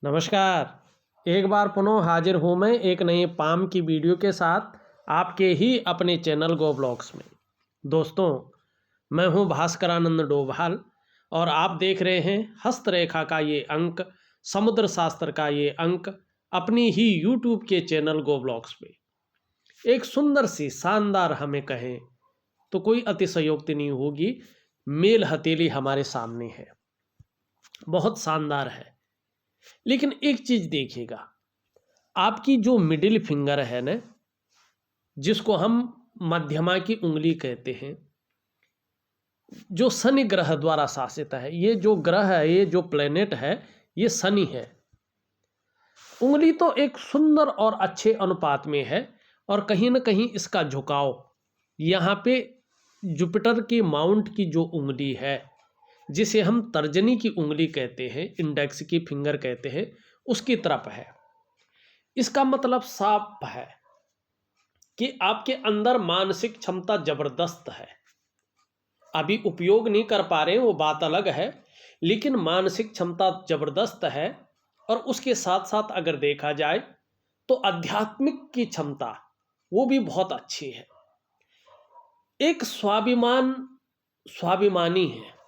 नमस्कार। एक बार पुनः हाजिर हूँ मैं एक नई पाम की वीडियो के साथ आपके ही अपने चैनल गो ब्लॉग्स में। दोस्तों, मैं हूँ भास्करानंद डोभाल और आप देख रहे हैं हस्तरेखा का ये अंक, समुद्र शास्त्र का ये अंक अपनी ही यूट्यूब के चैनल गो ब्लॉग्स में। एक सुंदर सी शानदार, हमें कहें तो कोई अतिशयोक्ति नहीं होगी, मेल हथेली हमारे सामने है। बहुत शानदार है। लेकिन एक चीज देखिएगा, आपकी जो मिडिल फिंगर है ना, जिसको हम मध्यमा की उंगली कहते हैं, जो शनि ग्रह द्वारा शासित है, ये जो ग्रह है, ये जो प्लेनेट है, ये शनि है। उंगली तो एक सुंदर और अच्छे अनुपात में है और कहीं ना कहीं इसका झुकाव यहाँ पे जुपिटर की माउंट की जो उंगली है, जिसे हम तर्जनी की उंगली कहते हैं, इंडेक्स की फिंगर कहते हैं, उसकी तरफ है। इसका मतलब साफ है कि आपके अंदर मानसिक क्षमता जबरदस्त है। अभी उपयोग नहीं कर पा रहे, वो बात अलग है, लेकिन मानसिक क्षमता जबरदस्त है। और उसके साथ साथ अगर देखा जाए तो आध्यात्मिक की क्षमता वो भी बहुत अच्छी है। एक स्वाभिमानी है,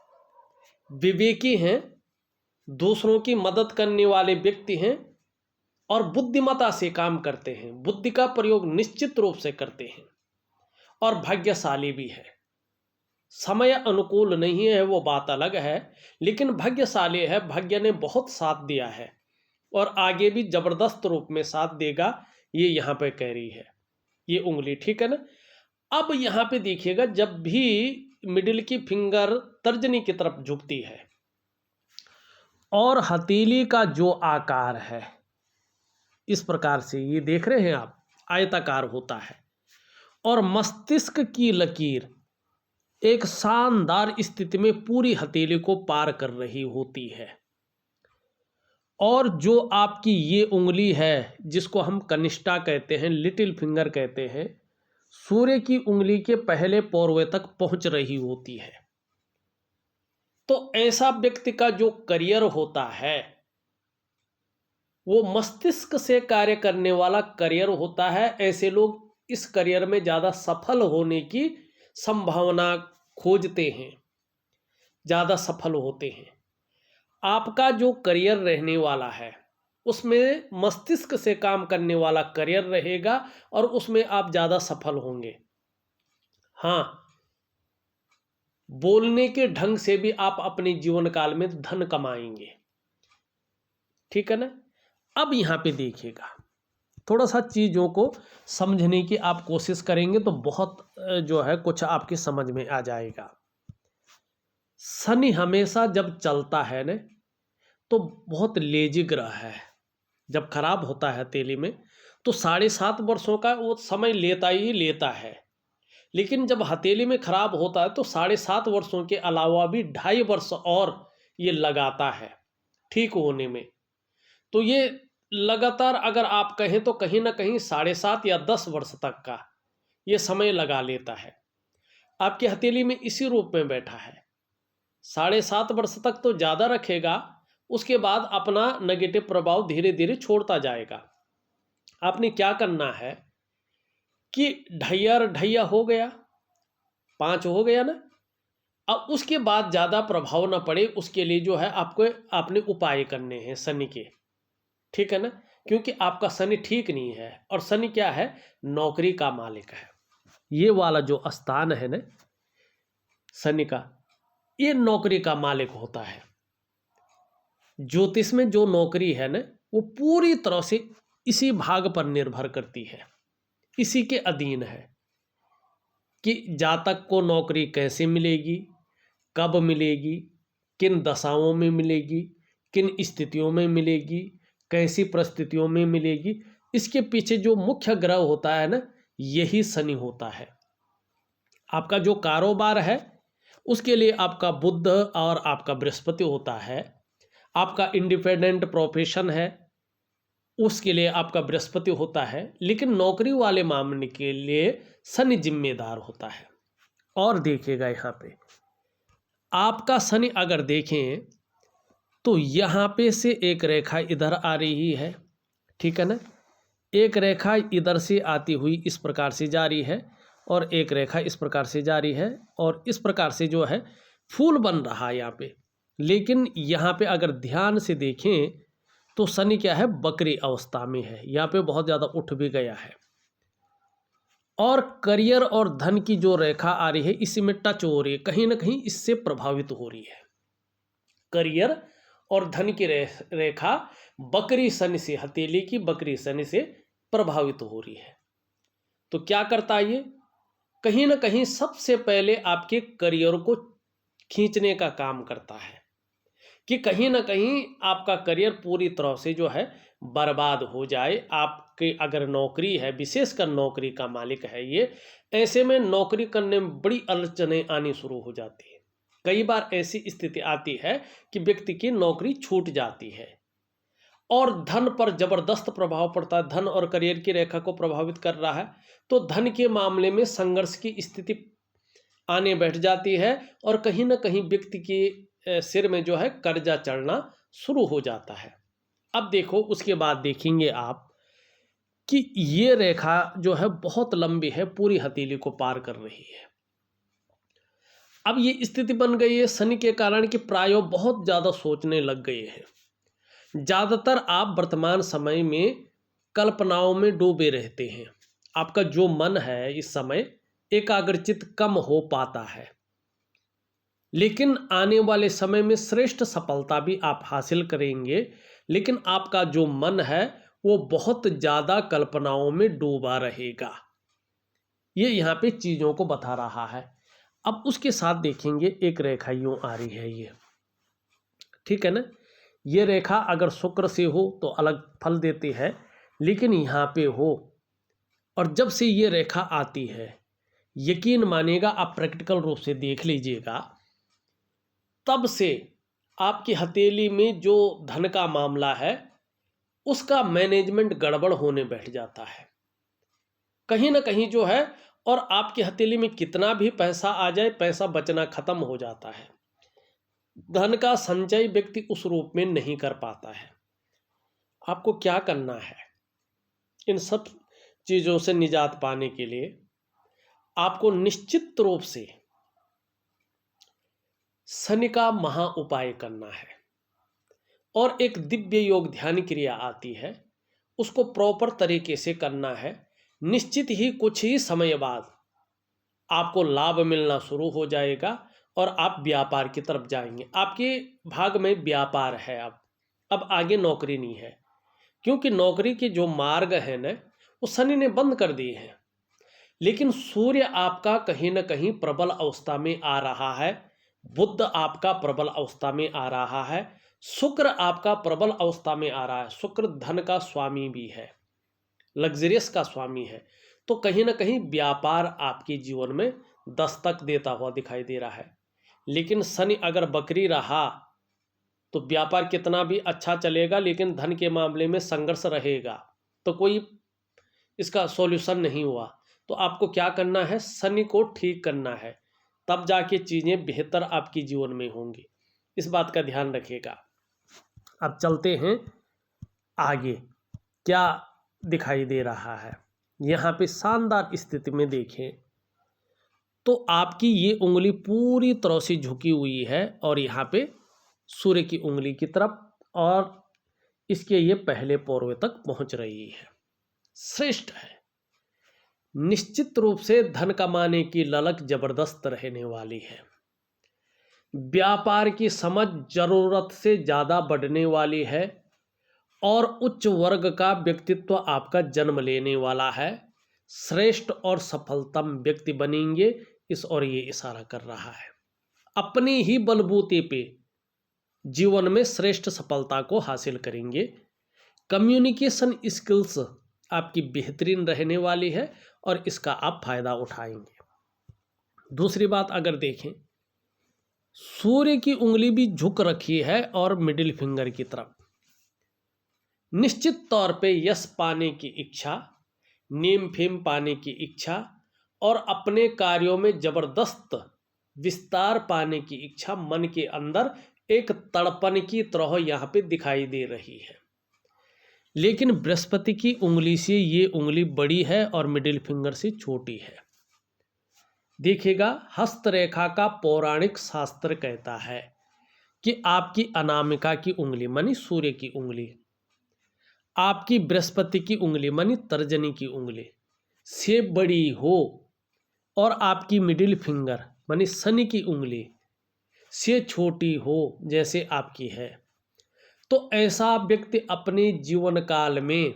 विवेकी हैं, दूसरों की मदद करने वाले व्यक्ति हैं और बुद्धिमता से काम करते हैं, बुद्धि का प्रयोग निश्चित रूप से करते हैं और भाग्यशाली भी है। समय अनुकूल नहीं है वो बात अलग है, लेकिन भाग्यशाली है, भाग्य ने बहुत साथ दिया है और आगे भी जबरदस्त रूप में साथ देगा। ये यहाँ पे कह रही है ये उंगली, ठीक है ना। अब यहाँ पे देखिएगा, जब भी मिडिल की फिंगर तर्जनी की तरफ झुकती है और हथेली का जो आकार है, इस प्रकार से ये देख रहे हैं आप, आयताकार होता है और मस्तिष्क की लकीर एक शानदार स्थिति में पूरी हथेली को पार कर रही होती है। और जो आपकी ये उंगली है, जिसको हम कनिष्ठा कहते हैं, लिटिल फिंगर कहते हैं, सूर्य की उंगली के पहले पौरवे तक पहुंच रही होती है। तो ऐसा व्यक्ति का जो करियर होता है वो मस्तिष्क से कार्य करने वाला करियर होता है। ऐसे लोग इस करियर में ज़्यादा सफल होने की संभावना खोजते हैं, ज़्यादा सफल होते हैं। आपका जो करियर रहने वाला है उसमें मस्तिष्क से काम करने वाला करियर रहेगा और उसमें आप ज़्यादा सफल होंगे। हाँ, बोलने के ढंग से भी आप अपने जीवन काल में धन कमाएंगे, ठीक है ना। अब यहाँ पे देखिएगा, थोड़ा सा चीज़ों को समझने की आप कोशिश करेंगे तो बहुत जो है कुछ आपकी समझ में आ जाएगा। शनि हमेशा जब चलता है ना तो बहुत लेजी ग्रह है। जब खराब होता है हथेली में तो 7.5 वर्षों का वो समय लेता ही लेता है, लेकिन जब हथेली में खराब होता है तो 7.5 वर्षों के अलावा भी 2.5 वर्ष और ये लगाता है ठीक होने में। तो ये लगातार अगर आप कहें तो कहीं ना कहीं 7.5 या 10 वर्ष तक का ये समय लगा लेता है। आपकी हथेली में इसी रूप में बैठा है, 7.5 वर्ष तक तो ज़्यादा रखेगा, उसके बाद अपना नेगेटिव प्रभाव धीरे धीरे छोड़ता जाएगा। आपने क्या करना है कि ढैया हो गया, 5 हो गया ना। अब उसके बाद ज़्यादा प्रभाव ना पड़े उसके लिए जो है आपको अपने उपाय करने हैं शनि के, ठीक है ना। क्योंकि आपका शनि ठीक नहीं है और शनि क्या है, नौकरी का मालिक है। ये वाला जो स्थान है ना शनि का, ये नौकरी का मालिक होता है। ज्योतिष में जो नौकरी है ना वो पूरी तरह से इसी भाग पर निर्भर करती है, इसी के अधीन है कि जातक को नौकरी कैसे मिलेगी, कब मिलेगी, किन दशाओं में मिलेगी, किन स्थितियों में मिलेगी, कैसी परिस्थितियों में मिलेगी। इसके पीछे जो मुख्य ग्रह होता है ना, यही शनि होता है। आपका जो कारोबार है उसके लिए आपका बुध और आपका बृहस्पति होता है। आपका इंडिपेंडेंट प्रोफेशन है उसके लिए आपका बृहस्पति होता है, लेकिन नौकरी वाले मामले के लिए शनि जिम्मेदार होता है। और देखिएगा यहाँ पे आपका शनि अगर देखें तो यहाँ पे से एक रेखा इधर आ रही है, ठीक है ना, एक रेखा इधर से आती हुई इस प्रकार से जा रही है और एक रेखा इस प्रकार से जा रही है और इस प्रकार से जो है फूल बन रहा है यहाँ पे। लेकिन यहाँ पे अगर ध्यान से देखें तो शनि क्या है, बकरी अवस्था में है, यहाँ पे बहुत ज़्यादा उठ भी गया है और करियर और धन की जो रेखा आ रही है इसी में टच हो रही है, कहीं ना कहीं इससे प्रभावित हो रही है। करियर और धन की रेखा बकरी शनि से, हथेली की बकरी शनि से प्रभावित हो रही है। तो क्या करता है ये, कहीं ना कहीं सबसे पहले आपके करियर को खींचने का काम करता है कि कहीं ना कहीं आपका करियर पूरी तरह से जो है बर्बाद हो जाए। आपके अगर नौकरी है, विशेषकर नौकरी का मालिक है ये, ऐसे में नौकरी करने में बड़ी अड़चनें आनी शुरू हो जाती है। कई बार ऐसी स्थिति आती है कि व्यक्ति की नौकरी छूट जाती है और धन पर जबरदस्त प्रभाव पड़ता है, धन और करियर की रेखा को प्रभावित कर रहा है। तो धन के मामले में संघर्ष की स्थिति आने बैठ जाती है और कहीं ना कहीं व्यक्ति के सिर में जो है कर्जा चढ़ना शुरू हो जाता है। अब देखो, उसके बाद देखेंगे आप कि ये रेखा जो है बहुत लंबी है, पूरी हथेली को पार कर रही है। अब ये स्थिति बन गई है शनि के कारण कि प्राय बहुत ज़्यादा सोचने लग गए हैं। ज़्यादातर आप वर्तमान समय में कल्पनाओं में डूबे रहते हैं। आपका जो मन है इस समय एकाग्रचित कम हो पाता है, लेकिन आने वाले समय में श्रेष्ठ सफलता भी आप हासिल करेंगे। लेकिन आपका जो मन है वो बहुत ज़्यादा कल्पनाओं में डूबा रहेगा, ये यहाँ पे चीज़ों को बता रहा है। अब उसके साथ देखेंगे एक रेखा यूँ आ रही है ये, ठीक है ना। ये रेखा अगर शुक्र से हो तो अलग फल देती है, लेकिन यहाँ पे हो और जब से ये रेखा आती है, यकीन मानिएगा, आप प्रैक्टिकल रूप से देख लीजिएगा, तब से आपकी हथेली में जो धन का मामला है उसका मैनेजमेंट गड़बड़ होने बैठ जाता है कहीं ना कहीं जो है। और आपकी हथेली में कितना भी पैसा आ जाए, पैसा बचना खत्म हो जाता है। धन का संचय व्यक्ति उस रूप में नहीं कर पाता है। आपको क्या करना है, इन सब चीज़ों से निजात पाने के लिए आपको निश्चित रूप से शनि का महा उपाय करना है और एक दिव्य योग ध्यान क्रिया आती है, उसको प्रॉपर तरीके से करना है। निश्चित ही कुछ ही समय बाद आपको लाभ मिलना शुरू हो जाएगा और आप व्यापार की तरफ जाएंगे। आपके भाग में व्यापार है, अब आगे नौकरी नहीं है, क्योंकि नौकरी के जो मार्ग है ना वो शनि ने बंद कर दिए हैं। लेकिन सूर्य आपका कहीं ना कहीं प्रबल अवस्था में आ रहा है, बुध आपका प्रबल अवस्था में आ रहा है, शुक्र आपका प्रबल अवस्था में आ रहा है। शुक्र धन का स्वामी भी है, लग्जरियस का स्वामी है। तो कहीं ना कहीं व्यापार आपके जीवन में दस्तक देता हुआ दिखाई दे रहा है। लेकिन शनि अगर बकरी रहा तो व्यापार कितना भी अच्छा चलेगा, लेकिन धन के मामले में संघर्ष रहेगा, तो कोई इसका सॉल्यूशन नहीं हुआ। तो आपको क्या करना है, शनि को ठीक करना है, तब जाके चीज़ें बेहतर आपके जीवन में होंगी। इस बात का ध्यान रखिएगा। अब चलते हैं आगे, क्या दिखाई दे रहा है। यहाँ पे शानदार स्थिति में देखें तो आपकी ये उंगली पूरी तरह से झुकी हुई है और यहाँ पे सूर्य की उंगली की तरफ, और इसके ये पहले पौरवे तक पहुँच रही है। श्रेष्ठ है, निश्चित रूप से धन कमाने की ललक जबरदस्त रहने वाली है। व्यापार की समझ जरूरत से ज़्यादा बढ़ने वाली है और उच्च वर्ग का व्यक्तित्व आपका जन्म लेने वाला है। श्रेष्ठ और सफलतम व्यक्ति बनेंगे, इस और ये इशारा कर रहा है। अपने ही बलबूते पे जीवन में श्रेष्ठ सफलता को हासिल करेंगे। कम्युनिकेशन स्किल्स आपकी बेहतरीन रहने वाली है और इसका आप फायदा उठाएंगे। दूसरी बात अगर देखें, सूर्य की उंगली भी झुक रखी है और मिडिल फिंगर की तरफ। निश्चित तौर पे यश पाने की इच्छा, नेम फेम पाने की इच्छा और अपने कार्यों में जबरदस्त विस्तार पाने की इच्छा मन के अंदर एक तड़पन की तरह यहाँ पे दिखाई दे रही है। लेकिन बृहस्पति की उंगली से ये उंगली बड़ी है और मिडिल फिंगर से छोटी है। देखिएगा, हस्तरेखा का पौराणिक शास्त्र कहता है कि आपकी अनामिका की उंगली मानी सूर्य की उंगली, आपकी बृहस्पति की उंगली मानी तर्जनी की उंगली से बड़ी हो और आपकी मिडिल फिंगर मानी शनि की उंगली से छोटी हो जैसे आपकी है, तो ऐसा व्यक्ति अपने जीवन काल में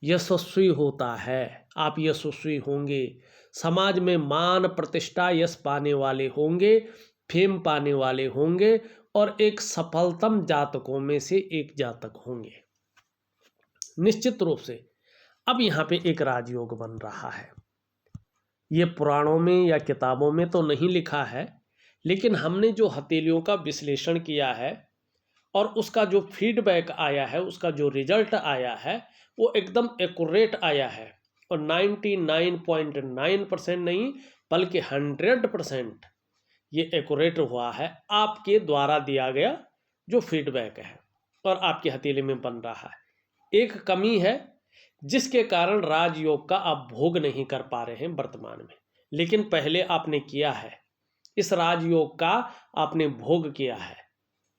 यशस्वी होता है। आप यशस्वी होंगे, समाज में मान प्रतिष्ठा यश पाने वाले होंगे, फेम पाने वाले होंगे और एक सफलतम जातकों में से एक जातक होंगे निश्चित रूप से। अब यहाँ पे एक राजयोग बन रहा है। ये पुराणों में या किताबों में तो नहीं लिखा है, लेकिन हमने जो हथेलियों का विश्लेषण किया है और उसका जो फीडबैक आया है, उसका जो रिजल्ट आया है, वो एकदम एक्यूरेट आया है और 99.9% नहीं बल्कि 100% ये एक्यूरेट हुआ है आपके द्वारा दिया गया जो फीडबैक है और आपकी हथेली में बन रहा है। एक कमी है जिसके कारण राजयोग का आप भोग नहीं कर पा रहे हैं वर्तमान में, लेकिन पहले आपने किया है, इस राजयोग का आपने भोग किया है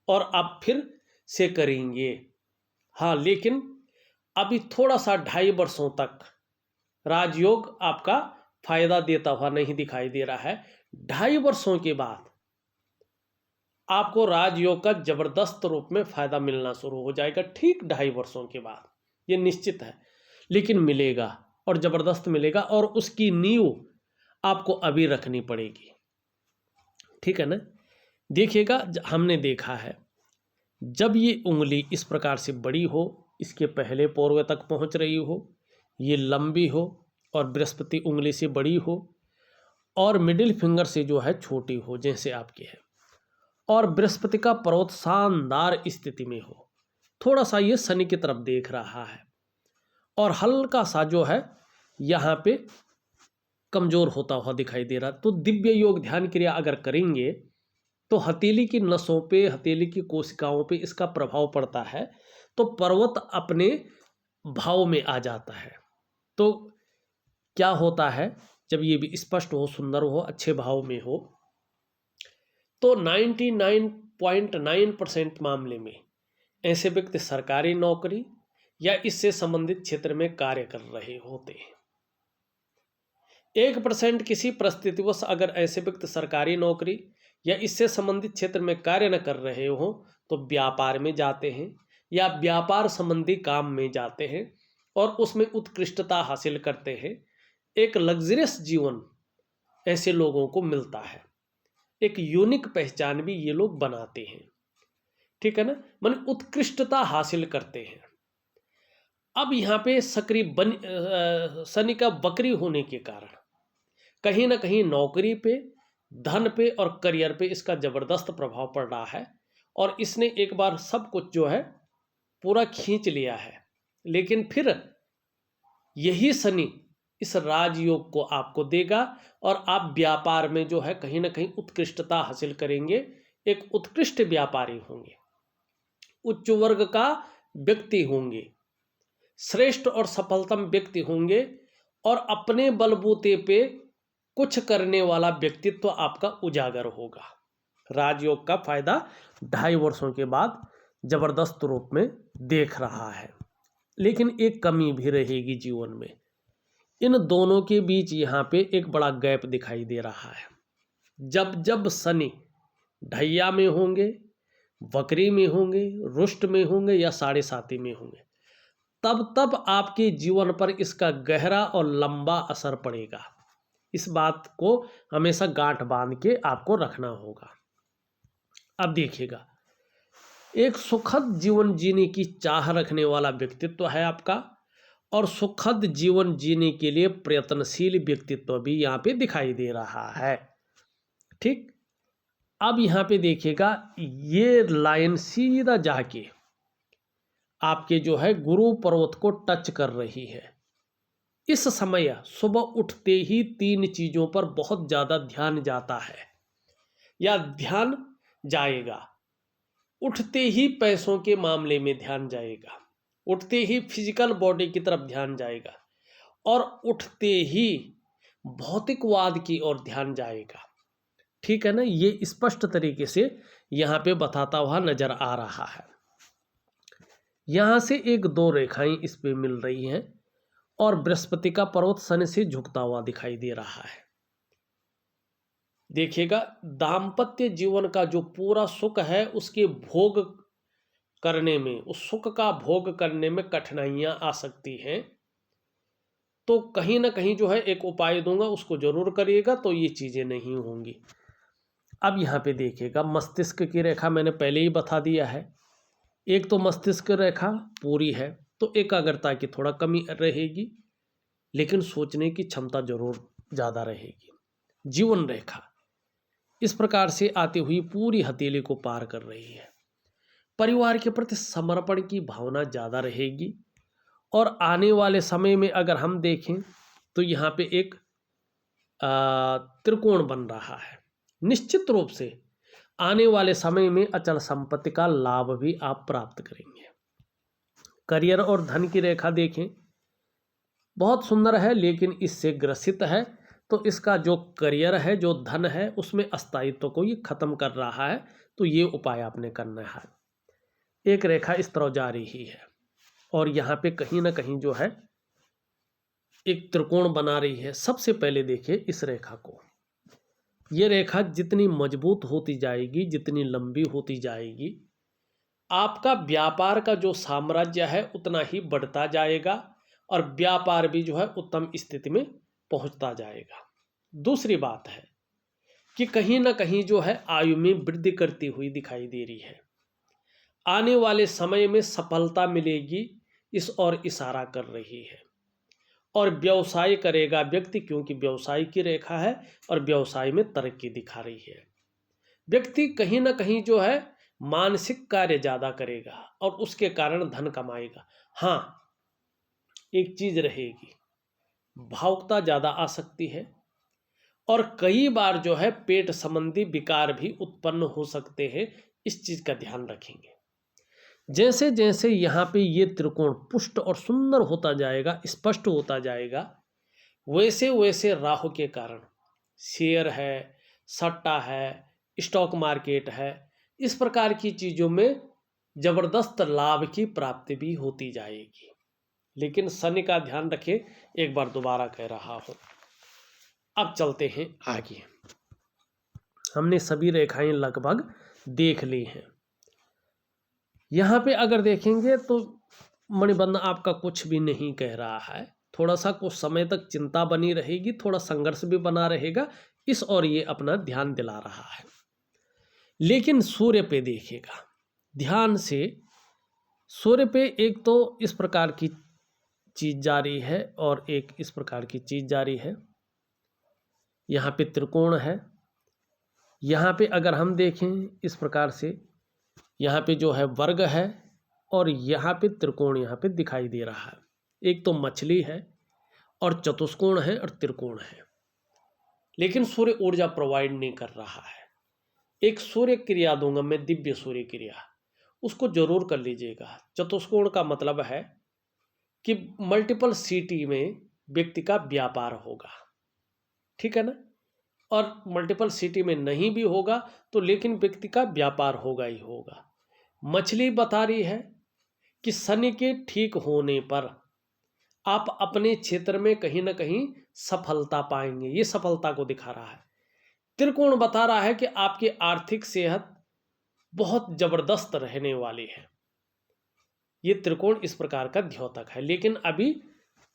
और आप फिर से करेंगे। हाँ, लेकिन अभी थोड़ा सा 2.5 वर्षों तक राजयोग आपका फायदा देता हुआ नहीं दिखाई दे रहा है। 2.5 वर्षों के बाद आपको राजयोग का जबरदस्त रूप में फायदा मिलना शुरू हो जाएगा। ठीक 2.5 वर्षों के बाद, ये निश्चित है, लेकिन मिलेगा और जबरदस्त मिलेगा और उसकी नींव आपको अभी रखनी पड़ेगी। ठीक है ना। देखिएगा, हमने देखा है जब ये उंगली इस प्रकार से बड़ी हो, इसके पहले पोर्वे तक पहुंच रही हो, ये लंबी हो और बृहस्पति उंगली से बड़ी हो और मिडिल फिंगर से जो है छोटी हो जैसे आपकी है, और बृहस्पति का पर्वत शानदार स्थिति में हो, थोड़ा सा ये शनि की तरफ देख रहा है और हल्का सा जो है यहाँ पे कमजोर होता हुआ दिखाई दे रहा, तो दिव्य योग ध्यान क्रिया अगर करेंगे तो हथेली की नसों पे, हथेली की कोशिकाओं पे इसका प्रभाव पड़ता है, तो पर्वत अपने भाव में आ जाता है। तो क्या होता है, जब ये भी स्पष्ट हो, सुंदर हो, अच्छे भाव में हो, तो 99.9% मामले में ऐसे व्यक्ति सरकारी नौकरी या इससे संबंधित क्षेत्र में कार्य कर रहे होते हैं। 1% किसी परिस्थितिवश अगर ऐसे व्यक्ति सरकारी नौकरी या इससे संबंधित क्षेत्र में कार्य न कर रहे हो तो व्यापार में जाते हैं या व्यापार संबंधी काम में जाते हैं और उसमें उत्कृष्टता हासिल करते हैं। एक लग्जरियस जीवन ऐसे लोगों को मिलता है, एक यूनिक पहचान भी ये लोग बनाते हैं। ठीक है ना, माने उत्कृष्टता हासिल करते हैं। अब यहाँ पे शनि का वक्री होने के कारण कहीं ना कहीं नौकरी पे, धन पे और करियर पे इसका जबरदस्त प्रभाव पड़ रहा है और इसने एक बार सब कुछ जो है पूरा खींच लिया है, लेकिन फिर यही शनि इस राजयोग को आपको देगा और आप व्यापार में जो है कहीं ना कहीं उत्कृष्टता हासिल करेंगे, एक उत्कृष्ट व्यापारी होंगे, उच्च वर्ग का व्यक्ति होंगे, श्रेष्ठ और सफलतम व्यक्ति होंगे और अपने बलबूते पे कुछ करने वाला व्यक्तित्व आपका उजागर होगा। राजयोग का फायदा 2.5 वर्षों के बाद जबरदस्त रूप में देख रहा है, लेकिन एक कमी भी रहेगी जीवन में। इन दोनों के बीच यहाँ पे एक बड़ा गैप दिखाई दे रहा है। जब जब शनि ढैया में होंगे, वक्री में होंगे, रुष्ट में होंगे या 7.5 में होंगे, तब तब आपके जीवन पर इसका गहरा और लंबा असर पड़ेगा। इस बात को हमेशा गांठ बांध के आपको रखना होगा। अब देखिएगा, एक सुखद जीवन जीने की चाह रखने वाला व्यक्तित्व है आपका और सुखद जीवन जीने के लिए प्रयत्नशील व्यक्तित्व भी यहाँ पे दिखाई दे रहा है। ठीक, अब यहाँ पे देखिएगा, ये लाइन सीधा जाके आपके जो है गुरु पर्वत को टच कर रही है। इस समय सुबह उठते ही 3 चीज़ों पर बहुत ज़्यादा ध्यान जाता है या ध्यान जाएगा। उठते ही पैसों के मामले में ध्यान जाएगा, उठते ही फिजिकल बॉडी की तरफ ध्यान जाएगा और उठते ही भौतिकवाद की ओर ध्यान जाएगा। ठीक है ना, ये स्पष्ट तरीके से यहाँ पे बताता हुआ नजर आ रहा है। यहाँ से एक दो रेखाएं इस पे मिल रही हैं और बृहस्पति का पर्वत शनि से झुकता हुआ दिखाई दे रहा है। देखिएगा, दाम्पत्य जीवन का जो पूरा सुख है उसके भोग करने में, उस सुख का भोग करने में कठिनाइयां आ सकती हैं। तो कहीं ना कहीं जो है एक उपाय दूंगा, उसको जरूर करिएगा तो ये चीजें नहीं होंगी। अब यहाँ पे देखिएगा, मस्तिष्क की रेखा मैंने पहले ही बता दिया है। एक तो मस्तिष्क रेखा पूरी है तो एकाग्रता की थोड़ा कमी रहेगी, लेकिन सोचने की क्षमता जरूर ज़्यादा रहेगी। जीवन रेखा इस प्रकार से आती हुई पूरी हथेली को पार कर रही है। परिवार के प्रति समर्पण की भावना ज़्यादा रहेगी और आने वाले समय में अगर हम देखें तो यहाँ पे एक त्रिकोण बन रहा है। निश्चित रूप से आने वाले समय में अचल संपत्ति का लाभ भी आप प्राप्त करेंगे। करियर और धन की रेखा देखें, बहुत सुंदर है लेकिन इससे ग्रसित है, तो इसका जो करियर है, जो धन है, उसमें अस्थायित्व को ये खत्म कर रहा है। तो ये उपाय आपने करना है। एक रेखा इस तरह जा रही है और यहाँ पे कहीं ना कहीं जो है एक त्रिकोण बना रही है। सबसे पहले देखिए इस रेखा को, ये रेखा जितनी मजबूत होती जाएगी, जितनी लंबी होती जाएगी, आपका व्यापार का जो साम्राज्य है उतना ही बढ़ता जाएगा और व्यापार भी जो है उत्तम स्थिति में पहुंचता जाएगा। दूसरी बात है कि कहीं ना कहीं जो है आयु में वृद्धि करती हुई दिखाई दे रही है। आने वाले समय में सफलता मिलेगी, इस ओर इशारा कर रही है। और व्यवसाय करेगा व्यक्ति, क्योंकि व्यवसाय की रेखा है और व्यवसाय में तरक्की दिखा रही है। व्यक्ति कहीं ना कहीं जो है मानसिक कार्य ज़्यादा करेगा और उसके कारण धन कमाएगा। हाँ, एक चीज़ रहेगी, भावुकता ज़्यादा आ सकती है और कई बार जो है पेट संबंधी विकार भी उत्पन्न हो सकते हैं। इस चीज़ का ध्यान रखेंगे। जैसे जैसे यहाँ पे ये त्रिकोण पुष्ट और सुंदर होता जाएगा, स्पष्ट होता जाएगा, वैसे वैसे राहु के कारण शेयर है, सट्टा है, स्टॉक मार्केट है, इस प्रकार की चीज़ों में जबरदस्त लाभ की प्राप्ति भी होती जाएगी। लेकिन शनि का ध्यान रखें, एक बार दोबारा कह रहा हूं। अब चलते हैं आगे। हमने सभी रेखाएं लगभग देख ली हैं। यहाँ पे अगर देखेंगे तो मणिबंध आपका कुछ भी नहीं कह रहा है। थोड़ा सा कुछ समय तक चिंता बनी रहेगी, थोड़ा संघर्ष भी बना रहेगा, इस और ये अपना ध्यान दिला रहा है। लेकिन सूर्य पे देखिएगा ध्यान से। सूर्य पे एक तो इस प्रकार की चीज जारी है और एक इस प्रकार की चीज जारी है। यहाँ पे त्रिकोण है। यहाँ पे अगर हम देखें इस प्रकार से, यहाँ पे जो है वर्ग है और यहाँ पे त्रिकोण यहाँ पे दिखाई दे रहा है। एक तो मछली है और चतुष्कोण है और त्रिकोण है, लेकिन सूर्य ऊर्जा प्रोवाइड नहीं कर रहा है। एक सूर्य क्रिया दूंगा मैं, दिव्य सूर्य क्रिया, उसको जरूर कर लीजिएगा। चतुष्कोण का मतलब है कि मल्टीपल सिटी में व्यक्ति का व्यापार होगा, ठीक है ना। और मल्टीपल सिटी में नहीं भी होगा तो लेकिन व्यक्ति का व्यापार होगा ही होगा। मछली बता रही है कि शनि के ठीक होने पर आप अपने क्षेत्र में कहीं ना कहीं सफलता पाएंगे, ये सफलता को दिखा रहा है। त्रिकोण बता रहा है कि आपकी आर्थिक सेहत बहुत जबरदस्त रहने वाली है। ये त्रिकोण इस प्रकार का द्योतक है, लेकिन अभी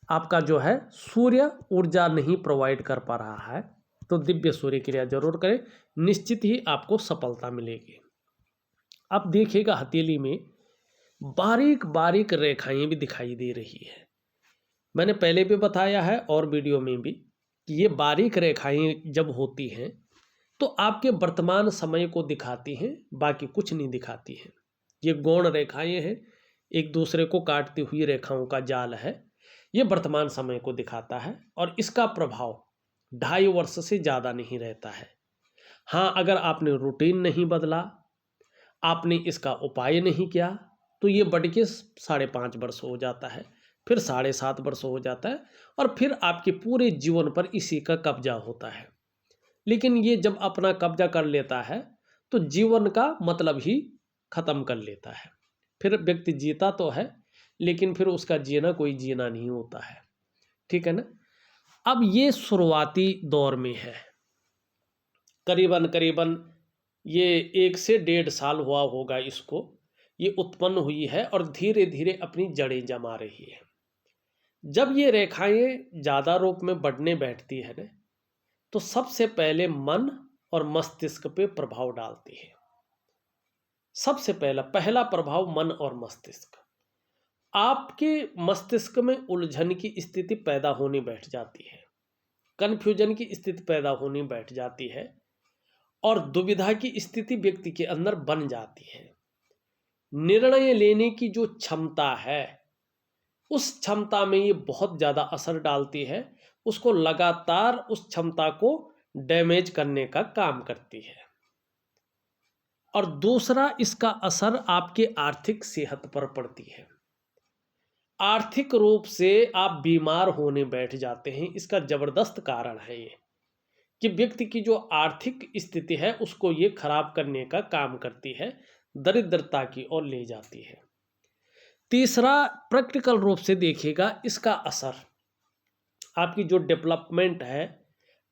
आपका जो है सूर्य ऊर्जा नहीं प्रोवाइड कर पा रहा है, तो दिव्य सूर्य क्रिया जरूर करें, निश्चित ही आपको सफलता मिलेगी। अब देखिएगा हथेली में बारीक बारीक रेखाएं भी दिखाई दे रही है। मैंने पहले भी बताया है और वीडियो में भी कि ये बारीक रेखाएं जब होती हैं तो आपके वर्तमान समय को दिखाती हैं, बाकी कुछ नहीं दिखाती हैं। ये गौण रेखाएं हैं, एक दूसरे को काटती हुई रेखाओं का जाल है, ये वर्तमान समय को दिखाता है और इसका प्रभाव 2.5 वर्ष से ज़्यादा नहीं रहता है। हाँ, अगर आपने रूटीन नहीं बदला, आपने इसका उपाय नहीं किया तो ये बढ़ के 5.5 वर्ष हो जाता है, फिर 7.5 वर्ष हो जाता है, और फिर आपके पूरे जीवन पर इसी का कब्जा होता है। लेकिन ये जब अपना कब्जा कर लेता है तो जीवन का मतलब ही खत्म कर लेता है। फिर व्यक्ति जीता तो है, लेकिन फिर उसका जीना कोई जीना नहीं होता है। ठीक है ना। अब ये शुरुआती दौर में है, करीबन करीबन ये 1 से 1.5 साल हुआ होगा इसको, ये उत्पन्न हुई है और धीरे धीरे अपनी जड़ें जमा रही है। जब ये रेखाएं ज़्यादा रूप में बढ़ने बैठती है ना, तो सबसे पहले मन और मस्तिष्क पे प्रभाव डालती है। सबसे पहला प्रभाव मन और मस्तिष्क। आपके मस्तिष्क में उलझन की स्थिति पैदा होने बैठ जाती है, कन्फ्यूजन की स्थिति पैदा होने बैठ जाती है, और दुविधा की स्थिति व्यक्ति के अंदर बन जाती है। निर्णय लेने की जो क्षमता है, उस क्षमता में ये बहुत ज़्यादा असर डालती है, उसको लगातार उस क्षमता को डैमेज करने का काम करती है। और दूसरा, इसका असर आपके आर्थिक सेहत पर पड़ती है। आर्थिक रूप से आप बीमार होने बैठ जाते हैं। इसका जबरदस्त कारण है ये कि व्यक्ति की जो आर्थिक स्थिति है उसको ये खराब करने का काम करती है, दरिद्रता की ओर ले जाती है। तीसरा, प्रैक्टिकल रूप से देखिएगा, इसका असर आपकी जो डेवलपमेंट है,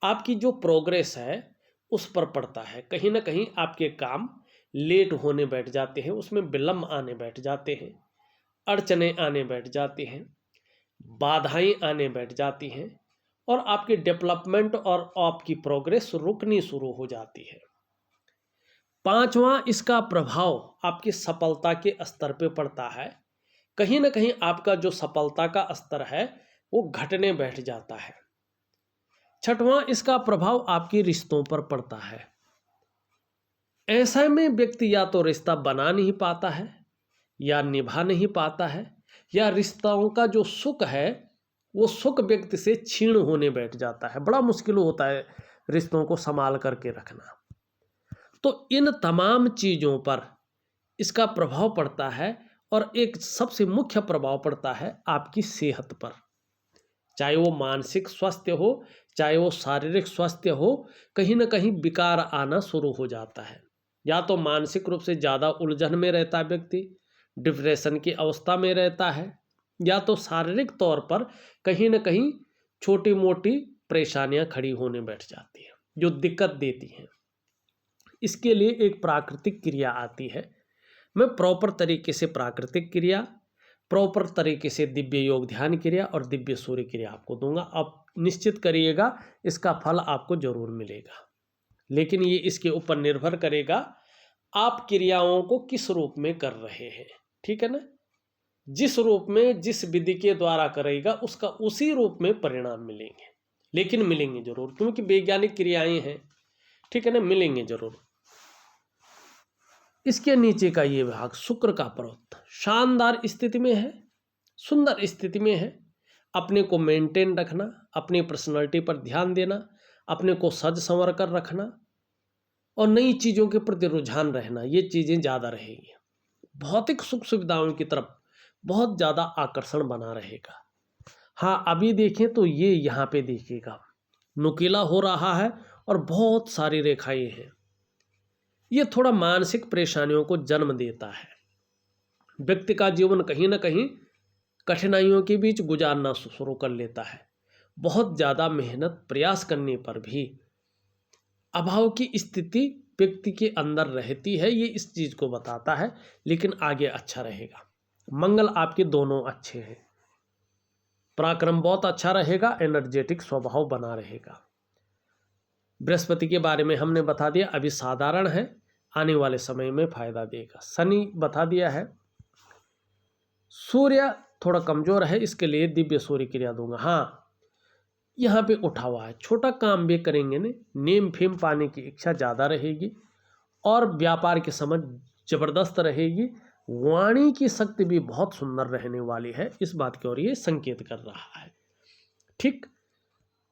आपकी जो प्रोग्रेस है, उस पर पड़ता है। कहीं ना कहीं आपके काम लेट होने बैठ जाते हैं, उसमें विलम्ब आने बैठ जाते हैं, अड़चने आने बैठ जाती हैं, बाधाएं आने बैठ जाती हैं, और आपकी डेवलपमेंट और आपकी प्रोग्रेस रुकनी शुरू हो जाती है। पांचवा, इसका प्रभाव आपकी सफलता के स्तर पे पड़ता है। कहीं ना कहीं आपका जो सफलता का स्तर है वो घटने बैठ जाता है। छठवां, इसका प्रभाव आपके रिश्तों पर पड़ता है। ऐसे में व्यक्ति या तो रिश्ता बना नहीं पाता है, या निभा नहीं पाता है, या रिश्तों का जो सुख है वो सुख व्यक्ति से क्षीण होने बैठ जाता है। बड़ा मुश्किल होता है रिश्तों को संभाल करके रखना। तो इन तमाम चीज़ों पर इसका प्रभाव पड़ता है, और एक सबसे मुख्य प्रभाव पड़ता है आपकी सेहत पर। चाहे वो मानसिक स्वास्थ्य हो, चाहे वो शारीरिक स्वास्थ्य हो, कहीं ना कहीं विकार आना शुरू हो जाता है। या तो मानसिक रूप से ज़्यादा उलझन में रहता है व्यक्ति, डिप्रेशन की अवस्था में रहता है, या तो शारीरिक तौर पर कहीं ना कहीं छोटी मोटी परेशानियां खड़ी होने बैठ जाती हैं जो दिक्कत देती हैं। इसके लिए एक प्राकृतिक क्रिया आती है। मैं प्रॉपर तरीके से प्राकृतिक क्रिया, प्रॉपर तरीके से दिव्य योग ध्यान क्रिया और दिव्य सूर्य क्रिया आपको दूंगा। आप निश्चित करिएगा इसका फल आपको जरूर मिलेगा। लेकिन ये इसके ऊपर निर्भर करेगा आप क्रियाओं को किस रूप में कर रहे हैं। ठीक है ना। जिस रूप में, जिस विधि के द्वारा करेगा उसका उसी रूप में परिणाम मिलेंगे, लेकिन मिलेंगे जरूर, क्योंकि वैज्ञानिक क्रियाएं हैं। ठीक है ना, मिलेंगे जरूर। इसके नीचे का ये भाग शुक्र का पर्वत शानदार स्थिति में है, सुंदर स्थिति में है। अपने को मेंटेन रखना, अपनी पर्सनालिटी पर ध्यान देना, अपने को सज संवर कर रखना, और नई चीज़ों के प्रति रुझान रहना, ये चीज़ें ज़्यादा रहेंगी। भौतिक सुख सुविधाओं की तरफ बहुत ज़्यादा आकर्षण बना रहेगा। हाँ, अभी देखें तो ये यहाँ पे देखिएगा नुकीला हो रहा है और बहुत सारी रेखाएं हैं। ये थोड़ा मानसिक परेशानियों को जन्म देता है। व्यक्ति का जीवन कहीं ना कहीं कठिनाइयों के बीच गुजारना शुरू कर लेता है। बहुत ज़्यादा मेहनत प्रयास करने पर भी अभाव की स्थिति व्यक्ति के अंदर रहती है, ये इस चीज़ को बताता है। लेकिन आगे अच्छा रहेगा। मंगल आपके दोनों अच्छे हैं, पराक्रम बहुत अच्छा रहेगा, एनर्जेटिक स्वभाव बना रहेगा। बृहस्पति के बारे में हमने बता दिया, अभी साधारण है, आने वाले समय में फायदा देगा। शनि बता दिया है। सूर्य थोड़ा कमजोर है, इसके लिए दिव्य सूर्य क्रिया दूंगा। हाँ, यहाँ पे उठा हुआ है, छोटा काम भी करेंगे ने, नेम फेम पाने की इच्छा ज़्यादा रहेगी, और व्यापार की समझ जबरदस्त रहेगी। वाणी की शक्ति भी बहुत सुंदर रहने वाली है, इस बात की ओर ये संकेत कर रहा है। ठीक।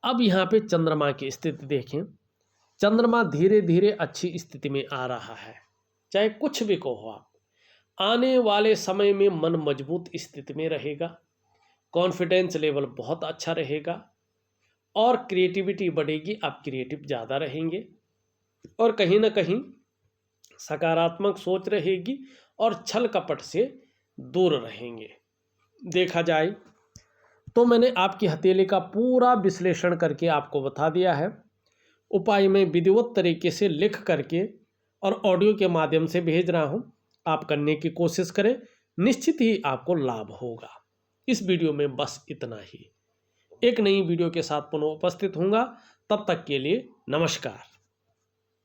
अब यहाँ पे चंद्रमा की स्थिति देखें। चंद्रमा धीरे धीरे अच्छी स्थिति में आ रहा है। चाहे कुछ भी कहो आप, आने वाले समय में मन मजबूत स्थिति में रहेगा, कॉन्फिडेंस लेवल बहुत अच्छा रहेगा और क्रिएटिविटी बढ़ेगी, आप क्रिएटिव ज़्यादा रहेंगे और कहीं ना कहीं सकारात्मक सोच रहेगी और छल कपट से दूर रहेंगे। देखा जाए तो मैंने आपकी हथेली का पूरा विश्लेषण करके आपको बता दिया है। उपाय मैं विधिवत तरीके से लिख करके और ऑडियो के माध्यम से भेज रहा हूं, आप करने की कोशिश करें, निश्चित ही आपको लाभ होगा। इस वीडियो में बस इतना ही। एक नई वीडियो के साथ पुनः उपस्थित होऊंगा, तब तक के लिए नमस्कार।